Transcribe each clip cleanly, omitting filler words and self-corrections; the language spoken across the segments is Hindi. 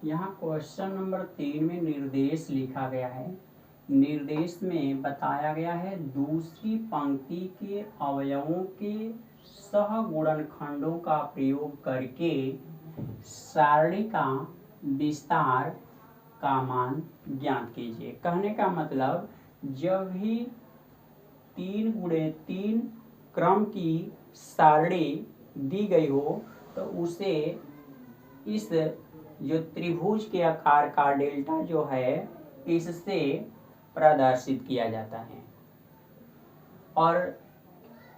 यहाँ क्वेश्चन नंबर 3 में निर्देश लिखा गया है। निर्देश में बताया गया है दूसरी पंक्ति के अवयवों के सहगुणनखंडों का प्रयोग करके सारणी का विस्तार का मान ज्ञात कीजिए। कहने का मतलब जब भी 3 × 3 क्रम की सारणी दी गई हो तो उसे इस जो त्रिभुज के आकार का डेल्टा जो है इससे प्रदर्शित किया जाता है। और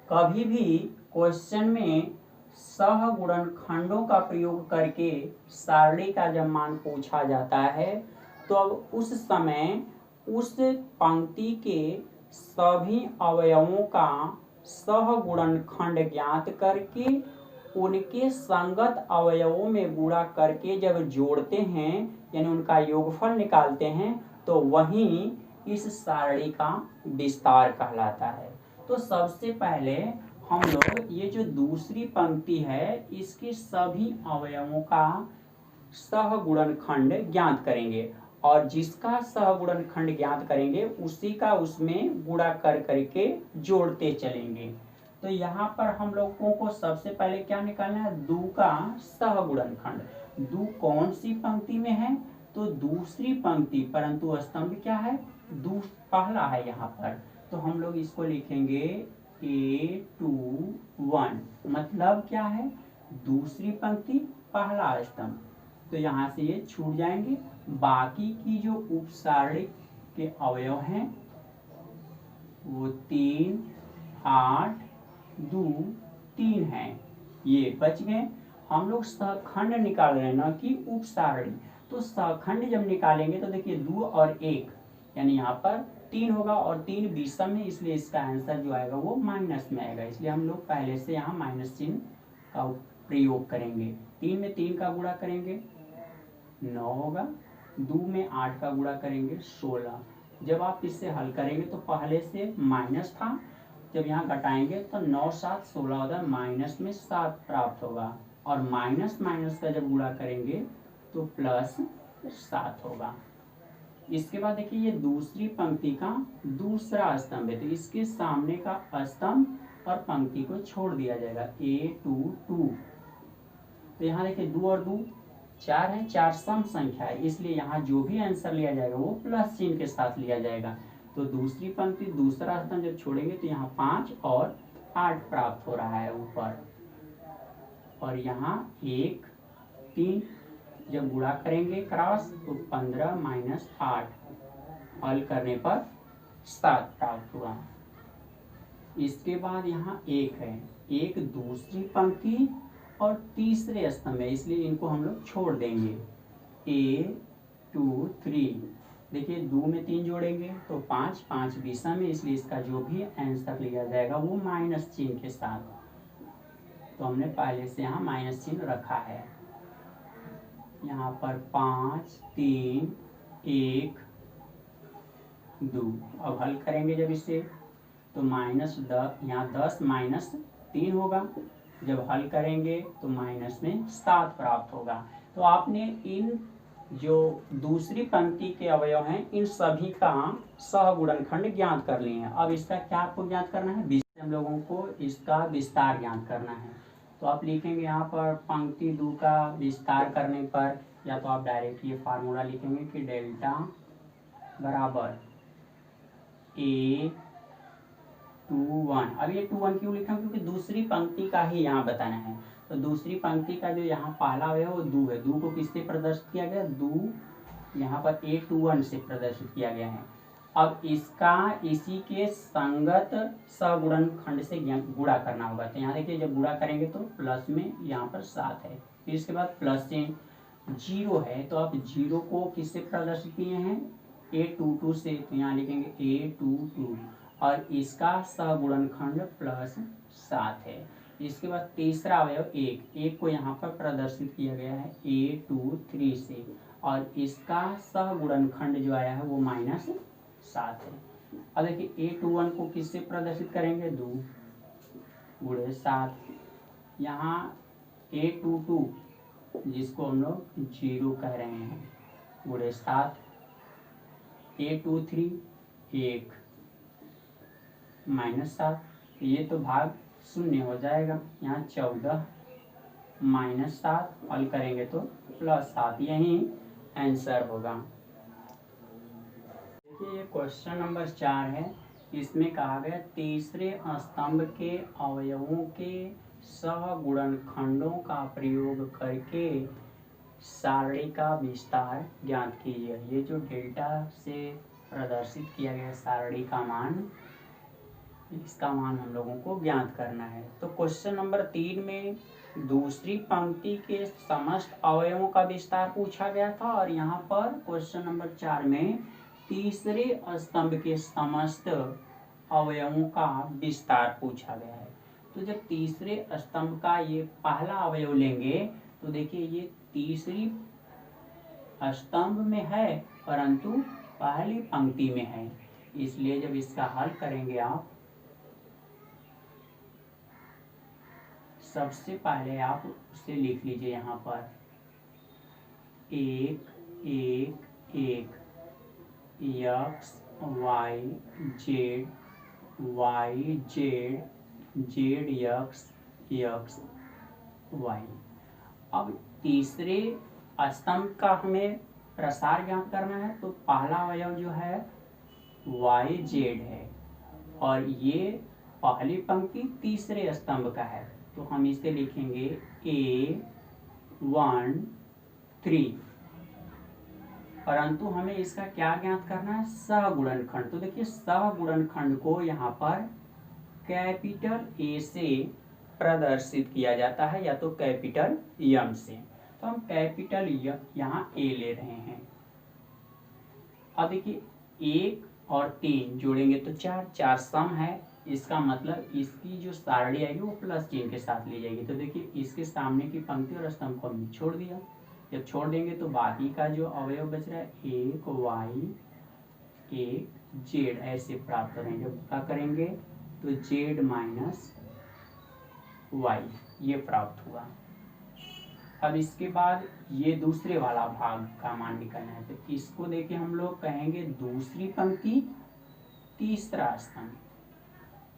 कभी भी क्वेश्चन में सहगुणनखंडों का प्रयोग करके सारणी का जब मान पूछा जाता है तो अब उस समय उस पंक्ति के सभी अवयवों का सहगुणनखंड ज्ञात करके उनके संगत अवयवों में गुणा करके जब जोड़ते हैं यानी उनका योगफल निकालते हैं तो वही इस सारणी का विस्तार कहलाता है। तो सबसे पहले हम लोग ये जो दूसरी पंक्ति है इसके सभी अवयवों का सहगुणनखंड ज्ञात करेंगे और जिसका सहगुणनखंड ज्ञात करेंगे उसी का उसमें गुणा कर करके जोड़ते चलेंगे। तो यहाँ पर हम लोगों को सबसे पहले क्या निकालना है, दू का सहगुणनखंड। दू कौन सी पंक्ति में है, तो दूसरी पंक्ति, परंतु स्तंभ क्या है, दू पहला है यहाँ पर। तो हम लोग इसको लिखेंगे A21, मतलब क्या है, दूसरी पंक्ति पहला स्तंभ। तो यहाँ से ये छूट जाएंगे। बाकी की जो उपसारणी के अवयव हैं वो 3, 8, 2, 3 है, ये बच गए। हम लोग सहखंड निकाल रहे हैं ना कि उपसारणी। तो सहखंड जब निकालेंगे तो देखिए 2 और 1 यानी यहाँ पर 3 होगा और 3 विषम है, इसलिए इसका आंसर जो आएगा वो माइनस में आएगा। इसलिए हम लोग पहले से यहाँ माइनस चिन्ह का प्रयोग करेंगे। 3 में 3 का गुणा करेंगे 9 होगा, 2 में 8 का गुणा करेंगे 16। जब आप इससे हल करेंगे तो पहले से माइनस था, जब यहाँ घटाएंगे तो 9 7 16 होगा, माइनस में 7 प्राप्त होगा और माइनस माइनस का जब गुणा करेंगे तो प्लस 7 होगा। इसके बाद देखिए ये दूसरी पंक्ति का दूसरा स्तंभ है, तो इसके सामने का स्तंभ और पंक्ति को छोड़ दिया जाएगा A22। तो यहाँ देखिए 2 और 2 4 है, 4 सम संख्या है, इसलिए यहाँ जो भी आंसर लिया जाएगा वो प्लस चिन्ह के साथ लिया जाएगा। तो दूसरी पंक्ति दूसरा स्तंभ जब छोड़ेंगे तो यहाँ 5 और 8 प्राप्त हो रहा है ऊपर, और यहाँ 1 3 जब गुणा करेंगे क्रॉस तो 15 माइनस 8, हल करने पर 7 प्राप्त हुआ। इसके बाद यहाँ 1 है, एक दूसरी पंक्ति और तीसरे स्तंभ है, इसलिए इनको हम लोग छोड़ देंगे। A23 देखिए 2 में 3 जोड़ेंगे तो 5, 5 विषम है, इसलिए इसका जो भी आंसर लिया जाएगा वो माइनस चिन्ह के साथ। तो हमने पहले से यहाँ माइनस चिन्ह रखा है। यहाँ पर 5 3 1 2, अब हल करेंगे जब इसे तो माइनस 10, यहाँ 10 माइनस 3 होगा, जब हल करेंगे तो माइनस में 7 प्राप्त होगा। तो आपने इन जो दूसरी पंक्ति के अवयव हैं इन सभी का सहगुणनखंड ज्ञात कर लिए हैं। अब इसका क्या आपको ज्ञात करना है, हम लोगों को इसका विस्तार ज्ञात करना है। तो आप लिखेंगे यहाँ पर पंक्ति 2 का विस्तार करने पर, या तो आप डायरेक्ट ये फार्मूला लिखेंगे कि डेल्टा बराबर A21। अब ये 21 क्यों लिखा, क्योंकि दूसरी पंक्ति का ही यहाँ बताना है। तो दूसरी पंक्ति का जो यहाँ पहला है वो 2 है, 2 को किससे प्रदर्शित किया गया, 2 यहाँ पर A21 से प्रदर्शित किया गया है। अब इसका इसी के संगत सगुणनखंड से गुणा करना होगा। तो यहाँ देखिए जब गुणा करेंगे तो प्लस में यहाँ पर 7 है, फिर इसके बाद प्लस चिन्ह 0 है, तो आप 0 को किससे प्रदर्शित किए हैं, A22 से, तो यहाँ लिखेंगे A22 और इसका सगुणनखंड प्लस 7 है। इसके बाद तीसरा अवयव 1 को यहाँ पर प्रदर्शित किया गया है A23 से, और इसका सहगुणनखंड जो आया है वो माइनस 7 है। अब देखिए A21 को किससे प्रदर्शित करेंगे, 2 गुणे 7, यहाँ A22 जिसको हम लोग 0 कह रहे हैं, गुणे 7, 823 1 -7, ये तो भाग शून्य हो जाएगा। यहाँ 14 -7 हल करेंगे तो +7, यही आंसर होगा। देखिए ये क्वेश्चन नंबर 4 है। इसमें कहा गया तीसरे स्तंभ के अवयवों के सहगुणनखंडों का प्रयोग करके सारणी का विस्तार ज्ञात कीजिए। ये जो डेल्टा से प्रदर्शित किया गया सारणी का मान, इसका मान हम लोगों को ज्ञात करना है। तो क्वेश्चन नंबर 3 में दूसरी पंक्ति के समस्त अवयवों का विस्तार पूछा गया था, और यहाँ पर क्वेश्चन नंबर 4 में तीसरे स्तंभ के समस्त अवयवों का विस्तार पूछा गया है। तो जब तीसरे स्तंभ का ये पहला अवयव लेंगे तो देखिए ये तीसरी स्तंभ में है परंतु पहली पंक्ति में है, इसलिए जब इसका हल करेंगे आप, सबसे पहले आप उसे लिख लीजिए यहाँ पर 1 1 1 x y z y z z x y। अब तीसरे स्तंभ का हमें प्रसार ज्ञात करना है, तो पहला अवयव जो है y z है और ये पहली पंक्ति तीसरे स्तंभ का है, तो हम इसे लिखेंगे A1 3, परंतु हमें इसका क्या ज्ञात करना है, सहगुणनखंड। तो देखिए सहगुणनखंड को यहाँ पर कैपिटल A से प्रदर्शित किया जाता है या तो कैपिटल M से, तो हम कैपिटल यहाँ A ले रहे हैं। अब देखिए 1 और 3 जोड़ेंगे तो 4 सम है, इसका मतलब इसकी जो सारणी आएगी वो प्लस चिन्ह के साथ ली जाएगी। तो देखिए इसके सामने की पंक्ति और स्तंभ को हमने छोड़ दिया, जब छोड़ देंगे तो बाकी का जो अवयव बच रहा है 1 y 1 z ऐसे प्राप्त करेंगे। जब क्या करेंगे तो z माइनस y ये प्राप्त हुआ। अब इसके बाद ये दूसरे वाला भाग का मान निकालना है, तो इसको देखिए हम लोग कहेंगे दूसरी पंक्ति तीसरा स्तंभ,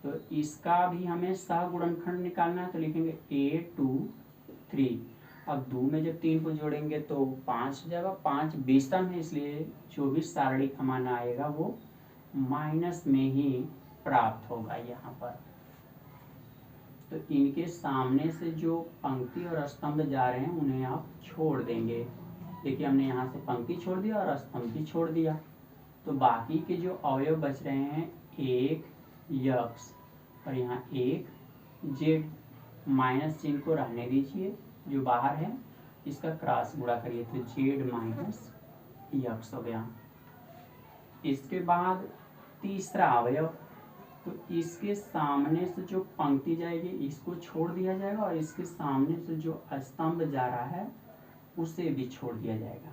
तो इसका भी हमें सहगुणनखंड निकालना है, तो लिखेंगे A2 3। अब 2 में जब 3 को जोड़ेंगे तो 5 हो जाएगा, 5 विषम है इसलिए जो भी सारणी का मान आएगा वो माइनस में ही प्राप्त होगा यहाँ पर। तो इनके सामने से जो पंक्ति और स्तंभ जा रहे हैं उन्हें आप छोड़ देंगे। देखिए हमने यहाँ से पंक्ति छोड़ दिया और स्तंभ भी छोड़ दिया, तो बाकी के जो अवयव बच रहे हैं 1 x और यहाँ 1 z, माइनस चिन्ह को रहने दीजिए, जो बाहर है इसका क्रॉस गुणा करिए तो z माइनस x हो गया। इसके बाद तीसरा अवयव, तो इसके सामने से जो पंक्ति जाएगी इसको छोड़ दिया जाएगा और इसके सामने से जो स्तंभ जा रहा है उसे भी छोड़ दिया जाएगा।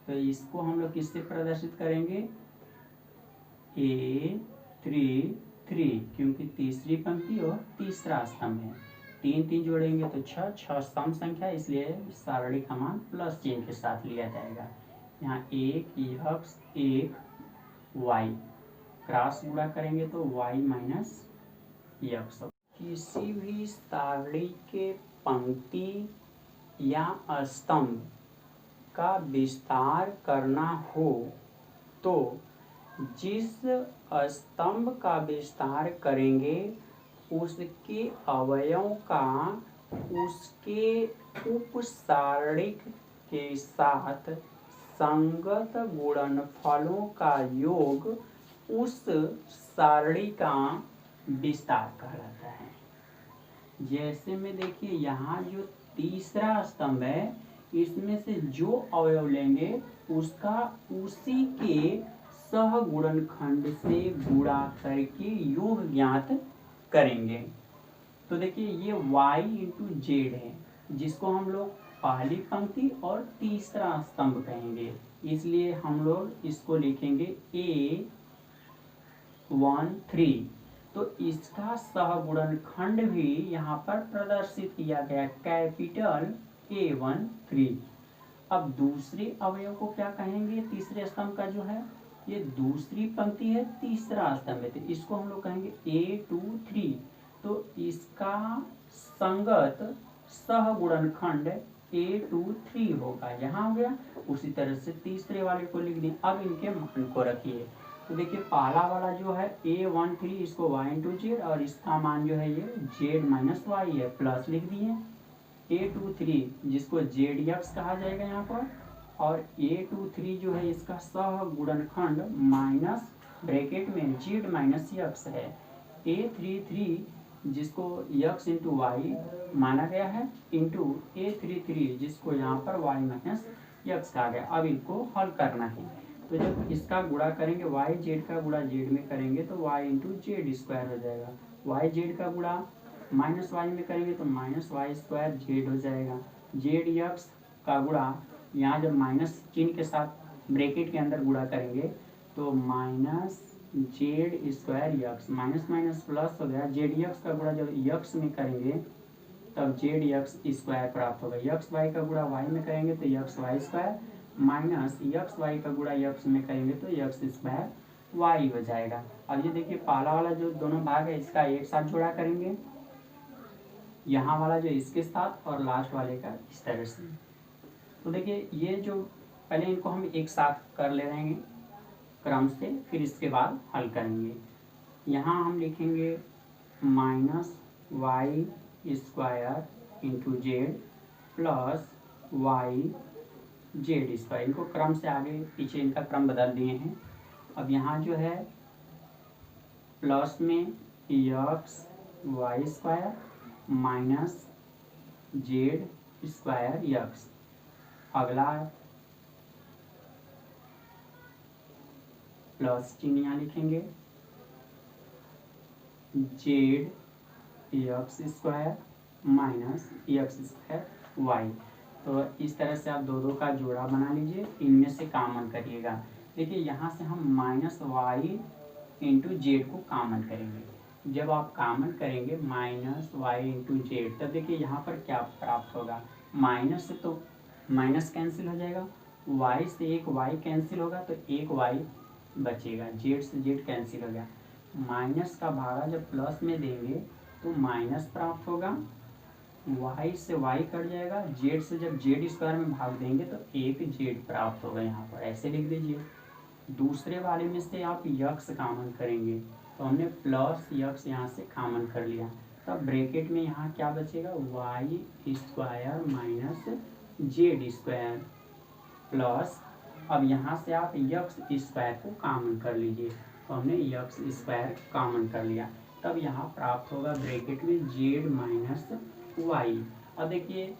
तो इसको हम लोग किससे प्रदर्शित करेंगे, A3 3, क्योंकि तीसरी पंक्ति और तीसरा स्तंभ है। 3 3 जोड़ेंगे तो 6 सम संख्या, इसलिए सारणी का मान प्लस चिन्ह के साथ लिया जाएगा। यहाँ 1 x 1 y, क्रॉस गुणा करेंगे तो y माइनस x। किसी भी सारणी के पंक्ति या स्तंभ का विस्तार करना हो तो जिस स्तंभ का विस्तार करेंगे उसके अवयवों का उसके उपसारणिक के साथ संगत गुणनफलों का योग उस सारणी का विस्तार कहलाता है। जैसे में देखिए यहाँ जो तीसरा स्तंभ है इसमें से जो अवयव लेंगे उसका उसी के सहगुणनखंड से गुणा करके योग ज्ञात करेंगे। तो देखिए ये y इंटू जेड है, जिसको हम लोग पहली पंक्ति और तीसरा स्तंभ कहेंगे, इसलिए हम लोग इसको लिखेंगे A1 3। तो इसका सहगुणनखंड भी यहाँ पर प्रदर्शित किया गया कैपिटल A13। अब दूसरे अवयव को क्या कहेंगे? तीसरे स्तंभ का जो है ये दूसरी पंक्ति है, तीसरा स्तंभ है, तो इसको हम लोग कहेंगे A23। तो इसका संगत सहगुणनखंड A23 होगा। यहाँ हो गया। उसी तरह से तीसरे वाले को लिख दिए। अब इनके मान को रखिए। तो देखिए पहला वाला जो है A13, इसको y इंटू जेड, और इसका मान जो है ये z माइनस वाई है, प्लस लिख दिए। A23 जिसको ZX कहा जाएगा यहाँ पर, और A23 जो है इसका सहगुणनखंड माइनस ब्रैकेट में z माइनस x है। A33 जिसको x इंटू वाई माना गया है, इंटू A33 जिसको यहाँ पर y माइनस x कहा गया। अब इनको हल करना है। तो जब इसका गुणा करेंगे, y z का गुणा z में करेंगे तो y इंटू जेड स्क्वायर हो जाएगा। y z का गुणा माइनस वाई में करेंगे तो माइनस वाई स्क्वायर जेड हो जाएगा। जेड एक्स का गुणा यहाँ जब माइनस चिन्ह के साथ ब्रैकेट के अंदर गुणा करेंगे तो minus z square x, minus minus plus हो गया। जेड एक्स का गुणा जब एक्स में करेंगे तब जेड एक्स स्क्वायर प्राप्त होगा। एक्स वाई का गुणा वाई में करेंगे तो x y square, minus x y का गुणा एक्स में करेंगे तो एक्स स्क्वायर वाई हो जाएगा। अब ये देखिए पहला वाला जो दोनों भाग है इसका एक साथ जोड़ा करेंगे, यहाँ वाला जो इसके साथ, और लास्ट वाले का इस तरह से। तो देखिए ये जो पहले इनको हम एक साथ कर ले रहेंगे क्रम से, फिर इसके बाद हल करेंगे। यहाँ हम लिखेंगे minus y square into z plus y z square. इनको क्रम से आगे पीछे इनका क्रम बदल दिए हैं। अब यहाँ जो है प्लस में x y square minus z square x. अगला प्लस चिन्ह यहाँ लिखेंगे z x square minus x square y. तो इस तरह से आप दो दो का जोड़ा बना लीजिए, इनमें से कॉमन करिएगा। देखिए यहाँ से हम माइनस वाई इंटू जेड को कॉमन करेंगे। जब आप कॉमन करेंगे माइनस वाई इंटू जेड, तब देखिए यहाँ पर क्या प्राप्त होगा। माइनस से तो माइनस कैंसिल हो जाएगा, वाई से एक वाई कैंसिल होगा तो एक वाई बचेगा, जेड से जेड कैंसिल हो गया। माइनस का भागा जब प्लस में देंगे तो माइनस प्राप्त होगा, वाई से वाई कट जाएगा, जेड से जब जेड स्क्वायर में भाग देंगे तो एक जेड प्राप्त होगा। यहाँ पर ऐसे लिख दीजिए। दूसरे वाले में से आप यक्स कॉमन करेंगे तो हमने प्लस यक्स यहाँ से कॉमन कर लिया, तब ब्रैकेट में यहाँ क्या बचेगा, y square minus z square plus, अब यहाँ से आप यक्स स्क्वायर को कॉमन कर लीजिए, तो हमने यक्स स्क्वायर कॉमन कर लिया, तब यहाँ प्राप्त होगा ब्रैकेट में जेड माइनस वाई। अब देखिए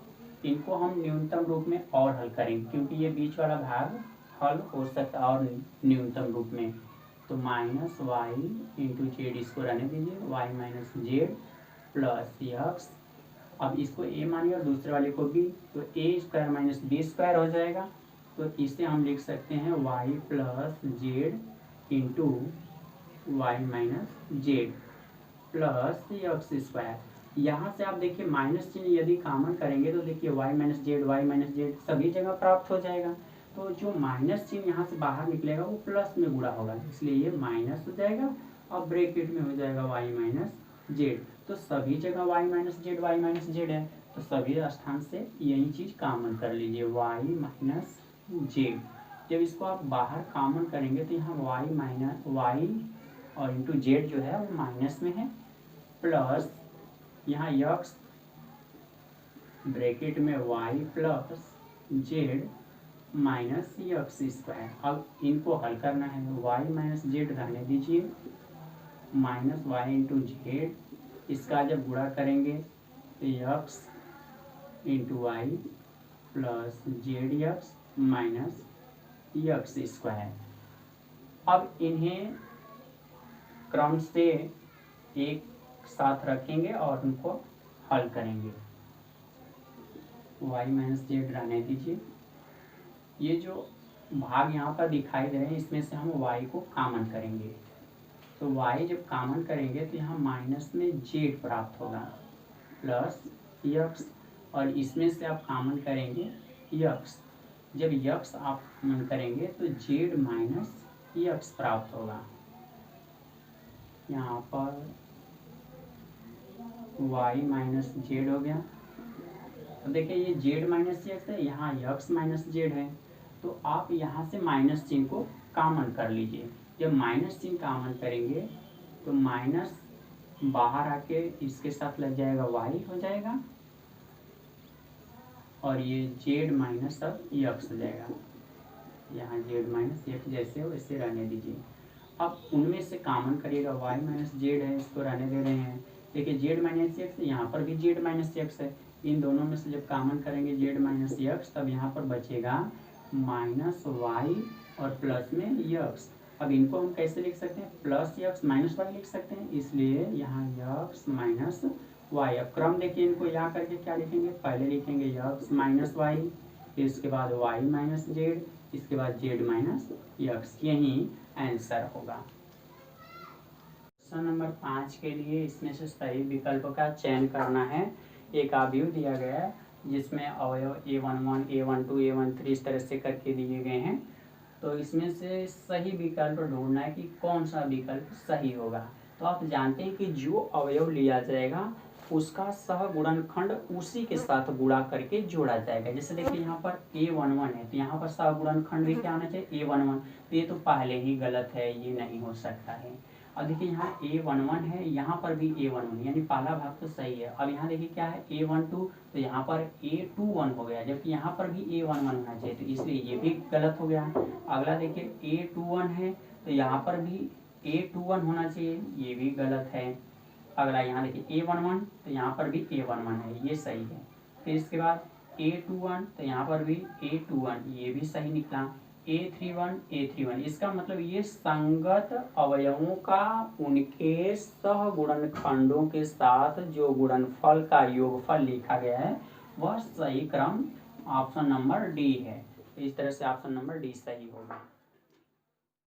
इनको हम न्यूनतम रूप में और हल करेंगे क्योंकि ये बीच वाला भाग हल हो सकता है और न्यूनतम रूप में। तो माइनस वाई इंटू जेड इसको रहने दीजिए, y minus z plus x. अब इसको ए मानिए और दूसरे वाले को बी, तो A square minus B square हो जाएगा। तो इसे हम लिख सकते हैं y plus z into y minus z plus x square. यहाँ से आप देखिए माइनस चिन्ह यदि कॉमन करेंगे तो देखिए वाई माइनस जेड सभी जगह प्राप्त हो जाएगा। तो जो माइनस चिन्ह यहाँ से बाहर निकलेगा वो प्लस में गुणा होगा, इसलिए ये माइनस हो जाएगा और ब्रैकेट में हो जाएगा वाई माइनस जेड। तो सभी जगह वाई माइनस जेड है, तो सभी स्थान से यही चीज़ कॉमन कर लीजिए, वाई माइनस जेड। जब इसको आप बाहर कॉमन करेंगे तो यहाँ वाई और इंटू जेड जो है वो माइनस में है, प्लस यहाँ यक्स ब्रैकेट में y plus z minus x square. अब इनको हल करना है, वाई माइनस जेड रहने दीजिए, माइनस वाई इंटू जेड, इसका जब गुणा करेंगे तो x into y plus z x minus x square. अब इन्हें क्रम से एक साथ रखेंगे और उनको हल करेंगे। वाई माइनस जेड रहने दीजिए, ये जो भाग यहाँ पर दिखाई दे रहे हैं इसमें से हम वाई को कॉमन करेंगे, तो वाई जब कॉमन करेंगे तो यहाँ माइनस में जेड प्राप्त होगा प्लस यक्स और इसमें से आप कॉमन करेंगे यक्स। जब यक्स आप कॉमन करेंगे तो जेड माइनस यक्स प्राप्त होगा। यहाँ पर वाई माइनस जेड हो गया। तो देखिए ये जेड माइनस यक्स है, यहाँ यक्स माइनस जेड है, तो आप यहाँ से माइनस चिन्ह को कॉमन कर लीजिए। जब माइनस चिन्ह कॉमन करेंगे तो माइनस बाहर आके इसके साथ लग जाएगा वाई हो जाएगा, और ये जेड माइनस अब यक्स हो जाएगा। यहाँ जेड माइनस यक्स जैसे हो वैसे रहने दीजिए। अब उनमें से कॉमन करिएगा, वाई माइनस जेड है इसको रहने दे रहे हैं। देखिए जेड माइनस एक्स, यहाँ पर भी जेड माइनस एक्स है, इन दोनों में से जब कॉमन करेंगे जेड माइनस एक्स, तब यहाँ पर बचेगा माइनस वाई और प्लस में यक्स। अब इनको हम कैसे लिख सकते हैं, प्लस यक्स माइनस वाई लिख सकते हैं, इसलिए यहाँ यक्स माइनस वाई। अब क्रम देखिए, इनको यहाँ करके क्या लिखेंगे, पहले लिखेंगे यक्स माइनस वाई, फिर इसके बाद वाई माइनस जेड, इसके बाद जेड माइनस यक्स। यही आंसर होगा। क्वेश्चन नंबर 5 के लिए इसमें से सही विकल्प का चयन करना है। एक अवयव दिया गया है जिसमें अवयव A11, A12, A13 इस तरह से करके दिए गए हैं। तो इसमें से सही विकल्प ढूंढना है कि कौन सा विकल्प सही होगा। तो आप जानते हैं कि जो अवयव लिया जाएगा उसका सहगुणनखंड उसी के साथ गुणा करके जोड़ा जाएगा। जैसे देखिए यहाँ पर A11 है, तो यहाँ पर सहगुणनखंड भी क्या आना चाहिए, A11। तो ये तो पहले ही गलत है, ये नहीं हो सकता है। अब देखिए यहाँ A11 है, यहाँ पर भी A11, यानी पहला भाग तो सही है। अब यहाँ देखिए क्या है A12, तो यहाँ पर A21 हो गया, जबकि यहाँ पर भी A11 होना चाहिए, तो इसलिए ये भी गलत हो गया। अगला देखिए A21 है, तो यहाँ पर भी A21 होना चाहिए, ये भी गलत है। अगला यहाँ देखिए A11, तो यहाँ पर भी A11 है, ये सही है। फिर इसके बाद A21, तो यहाँ पर भी A21, ये भी सही निकला। A31, इसका मतलब ये संगत अवयवों का उनके सहगुणनखंडों के साथ जो गुणनफल का योगफल लिखा गया है वह सही क्रम ऑप्शन नंबर डी है। इस तरह से ऑप्शन नंबर डी सही होगा।